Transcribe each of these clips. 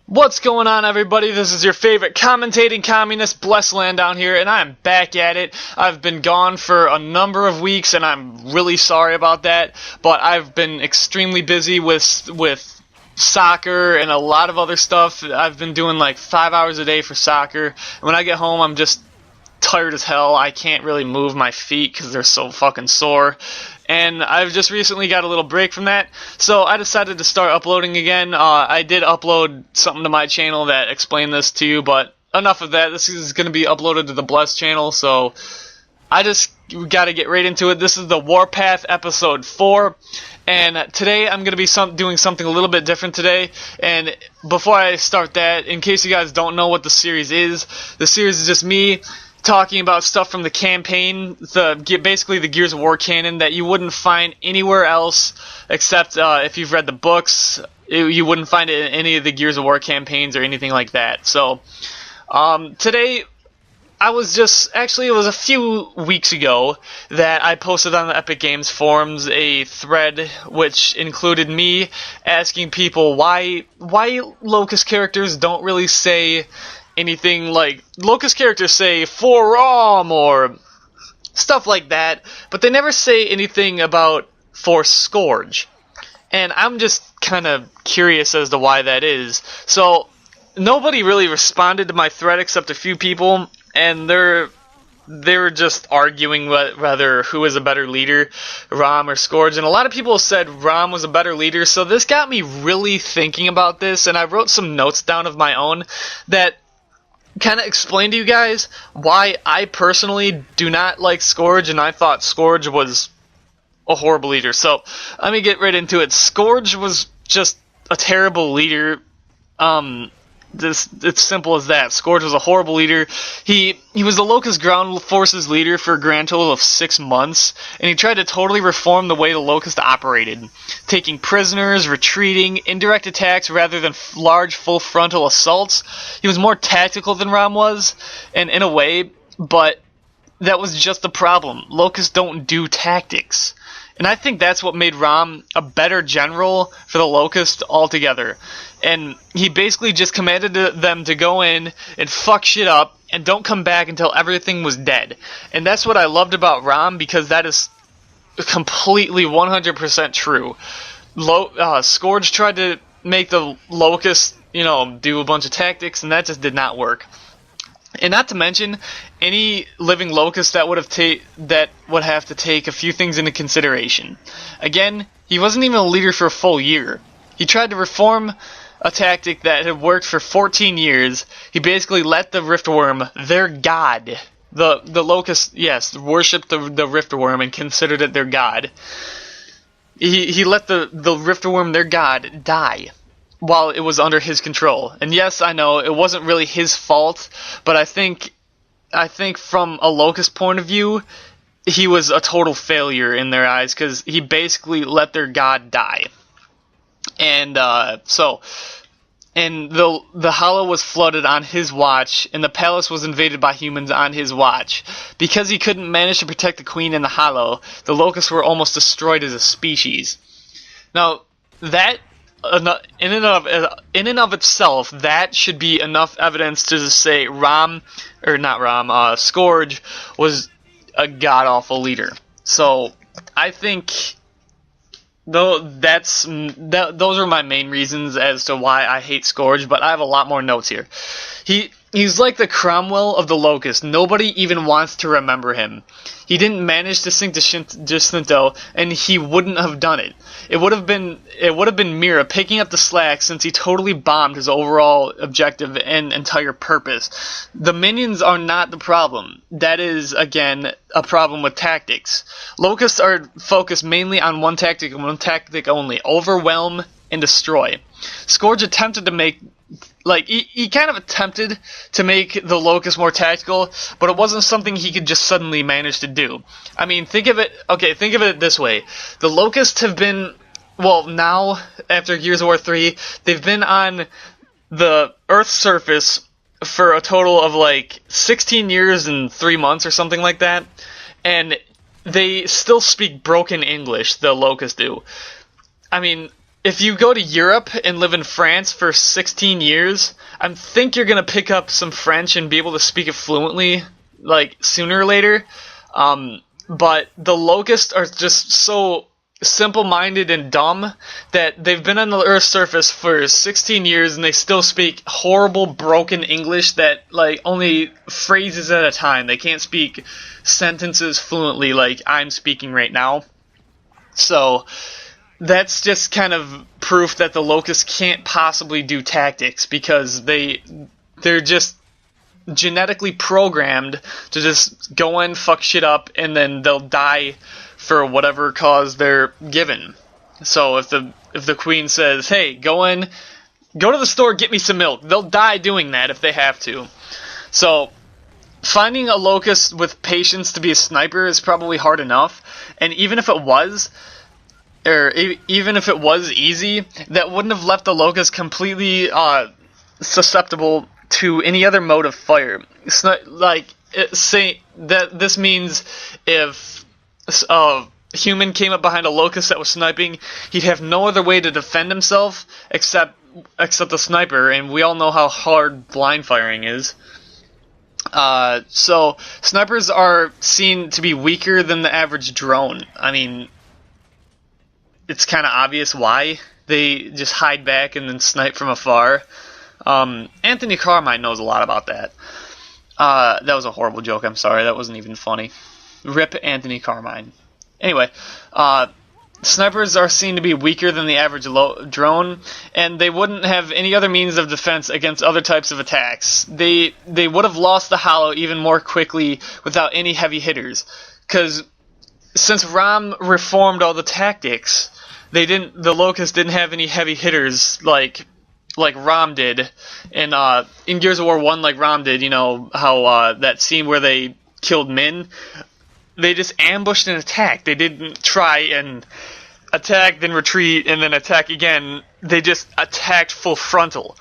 What's going on, everybody? This is your favorite commentating communist, Blessland down here, and I'm back at it. I've been gone for a number of weeks, and I'm really sorry about that, but I've been extremely busy with soccer and a lot of other stuff. I've been doing like 5 hours a day for soccer, and when I get home, I'm just tired as hell. I can't really move my feet because they're so fucking sore. And I've just recently got a little break from that, so I decided to start uploading again. I did upload something to my channel that explained this to you, but enough of that. This is going to be uploaded to the Bless channel, so I just got to get right into it. This is the Warpath episode 4, and today I'm going to be doing something a little bit different today. And before I start that, in case you guys don't know what the series is just me talking about stuff from the campaign, basically the Gears of War canon that you wouldn't find anywhere else except if you've read the books. You wouldn't find it in any of the Gears of War campaigns or anything like that. So today it was a few weeks ago that I posted on the Epic Games forums a thread which included me asking people why Locust characters don't really say anything. Like, Locust characters say "for Rom" or stuff like that, but they never say anything about "for Skorge." And I'm just kind of curious as to why that is. So nobody really responded to my thread except a few people, and they were just arguing whether who is a better leader, Rom or Skorge. And a lot of people said Rom was a better leader, so this got me really thinking about this, and I wrote some notes down of my own that kind of explain to you guys why I personally do not like Skorge, and I thought Skorge was a horrible leader. So let me get right into it. Skorge was just a terrible leader. It's simple as that. Skorge was a horrible leader. He was the Locust Ground Forces leader for a grand total of 6 months, and he tried to totally reform the way the Locust operated, taking prisoners, retreating, indirect attacks rather than large full frontal assaults. He was more tactical than Rom was, and in a way, but that was just the problem. Locusts don't do tactics. And I think that's what made Rom a better general for the Locust altogether. And he basically just commanded them to go in and fuck shit up and don't come back until everything was dead. And that's what I loved about Rom, because that is completely 100% true. Skorge tried to make the Locust, do a bunch of tactics, and that just did not work. And not to mention, any living Locust that would have to take a few things into consideration. Again, he wasn't even a leader for a full year. He tried to reform a tactic that had worked for 14 years. He basically let the Riftworm, their god, the Locust, yes, worshipped the Riftworm and considered it their god. He let the Riftworm, their god, die while it was under his control. And yes, I know it wasn't really his fault, but I think from a Locust point of view, he was a total failure in their eyes, because he basically let their god die. And the Hollow was flooded on his watch, and the palace was invaded by humans on his watch. Because he couldn't manage to protect the queen in the Hollow, the Locusts were almost destroyed as a species. Now, that in and of itself, that should be enough evidence to just say Skorge was a god-awful leader. So I think those are my main reasons as to why I hate Skorge, but I have a lot more notes here. He's like the Cromwell of the Locust. Nobody even wants to remember him. He didn't manage to sink Jacinto, and he wouldn't have done it. It would have been Mira picking up the slack, since he totally bombed his overall objective and entire purpose. The minions are not the problem. That is, again, a problem with tactics. Locusts are focused mainly on one tactic and one tactic only: overwhelm and destroy. Skorge attempted to make he kind of attempted to make the Locust more tactical, but it wasn't something he could just suddenly manage to do. I mean, think of it this way. The Locusts have been, now, after Gears of War 3, they've been on the Earth's surface for a total of 16 years and 3 months or something like that, and they still speak broken English, the Locusts do. I mean, if you go to Europe and live in France for 16 years, I think you're gonna pick up some French and be able to speak it fluently, like sooner or later. But the locusts are just so simple-minded and dumb that they've been on the Earth's surface for 16 years and they still speak horrible, broken English that, like, only phrases at a time. They can't speak sentences fluently like I'm speaking right now. So that's just kind of proof that the locusts can't possibly do tactics, because they're just genetically programmed to just go in, fuck shit up, and then they'll die for whatever cause they're given. So if the queen says, "Hey, go to the store, get me some milk," they'll die doing that if they have to. So finding a locust with patience to be a sniper is probably hard enough, and even if it was easy, that wouldn't have left the locust completely susceptible to any other mode of fire. It's not like say that this means if a human came up behind a locust that was sniping, he'd have no other way to defend himself except the sniper, and we all know how hard blind firing is. So snipers are seen to be weaker than the average drone. I mean, it's kind of obvious why. They just hide back and then snipe from afar. Anthony Carmine knows a lot about that. That was a horrible joke, I'm sorry, that wasn't even funny. Rip Anthony Carmine. Anyway, snipers are seen to be weaker than the average drone, and they wouldn't have any other means of defense against other types of attacks. They would have lost the hollow even more quickly without any heavy hitters, because since Rom reformed all the tactics, the Locust didn't have any heavy hitters like Rom did, and in Gears of War 1, like Rom did. You know how that scene where they killed Min. They just ambushed and attacked. They didn't try and attack, then retreat, and then attack again. They just attacked full frontal.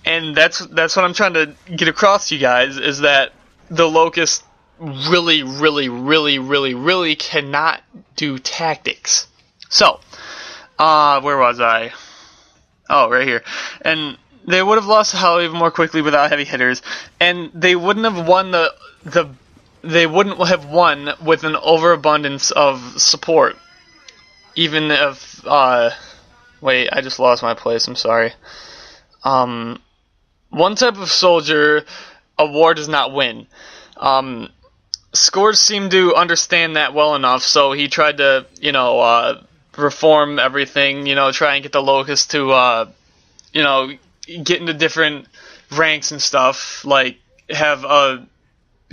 And that's what I'm trying to get across to you guys, is that the Locust really, really, really, really, really cannot do tactics. So, where was I? Oh, right here. And they would have lost the hollow even more quickly without heavy hitters, and they wouldn't have won They wouldn't have won with an overabundance of support. Even if, wait, I just lost my place, I'm sorry. One type of soldier a war does not win. Skorge seemed to understand that well enough, so he tried to, reform everything, try and get the Locust to, get into different ranks and stuff, like have a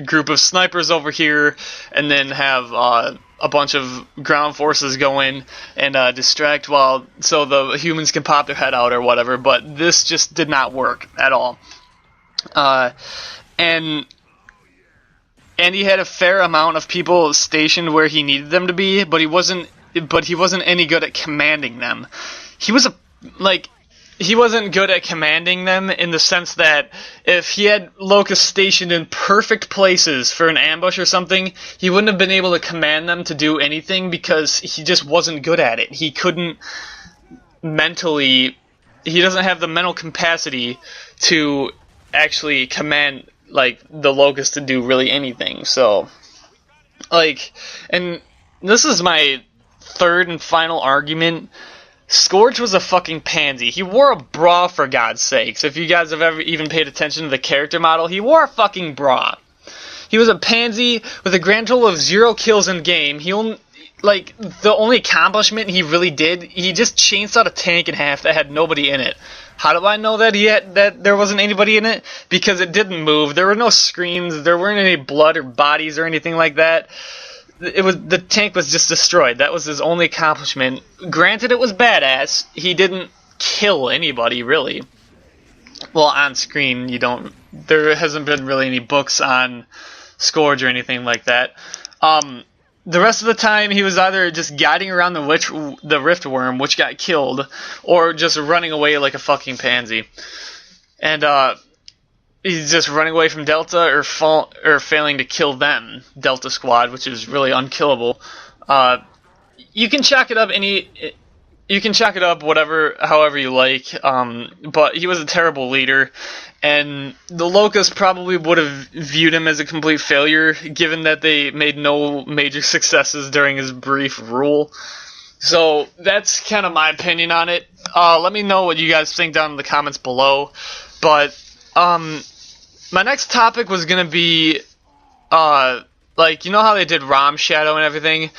group of snipers over here, and then have a bunch of ground forces go in and distract so the humans can pop their head out or whatever. But this just did not work at all. And he had a fair amount of people stationed where he needed them to be, but he wasn't any good at commanding them. He wasn't good at commanding them in the sense that if he had Locusts stationed in perfect places for an ambush or something, he wouldn't have been able to command them to do anything because he just wasn't good at it. He couldn't he doesn't have the mental capacity to actually command, the Locust to do really anything. So, and this is my third and final argument. Skorge was a fucking pansy. He wore a bra, for God's sakes. If you guys have ever even paid attention to the character model, he wore a fucking bra. He was a pansy with a grand total of 0 kills in game. The only accomplishment he really did, he just chainsawed a tank in half that had nobody in it. How do I know that there wasn't anybody in it? Because it didn't move. There were no screams. There weren't any blood or bodies or anything like that. The tank was just destroyed. That was his only accomplishment. Granted, it was badass. He didn't kill anybody, really. Well, on screen, there hasn't been really any books on Skorge or anything like that. The rest of the time, he was either just guiding around the Riftworm, which got killed, or just running away like a fucking pansy. And, he's just running away from Delta or failing to kill them, Delta Squad, which is really unkillable. You can chalk it up you can chalk it up however you like, but he was a terrible leader, and the Locusts probably would have viewed him as a complete failure, given that they made no major successes during his brief rule. So that's kind of my opinion on it. Let me know what you guys think down in the comments below. But my next topic was gonna be like, you know how they did Rom Shadow and everything.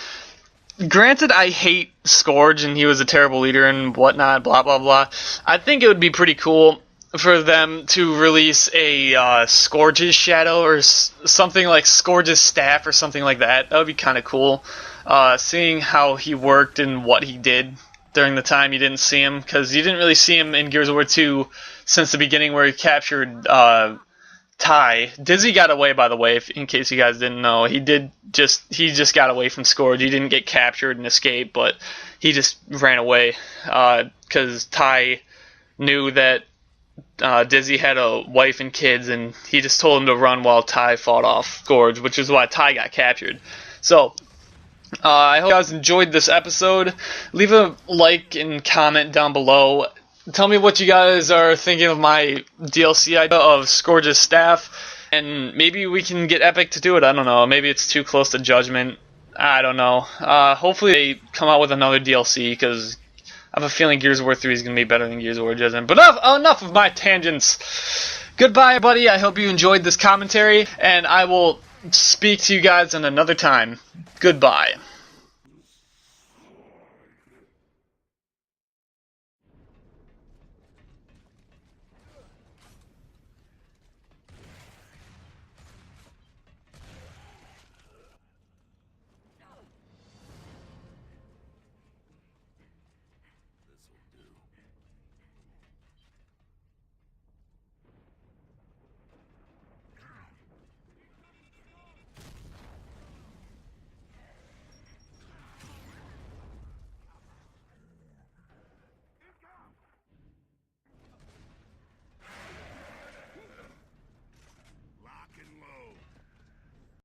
Granted, I hate Skorge and he was a terrible leader and whatnot, blah blah blah. I think it would be pretty cool for them to release a Skorge's Shadow or something like Skorge's Staff or something like that. That would be kind of cool. Seeing how he worked and what he did during the time you didn't see him, because you didn't really see him in Gears of War 2 since the beginning where he captured Ty. Dizzy got away, by the way, in case you guys didn't know. He just got away from Skorge. He didn't get captured and escape, but he just ran away because Ty knew that Dizzy had a wife and kids, and he just told him to run while Ty fought off Skorge, which is why Ty got captured. So I hope you guys enjoyed this episode. Leave a like and comment down below. Tell me what you guys are thinking of my DLC idea of Skorge's Staff, and maybe we can get Epic to do it. I don't know. Maybe it's too close to Judgment. I don't know. Hopefully they come out with another DLC, because I have a feeling Gears of War 3 is going to be better than Gears of War Judgment. But enough of my tangents. Goodbye, everybody. I hope you enjoyed this commentary, and I will speak to you guys in another time. Goodbye.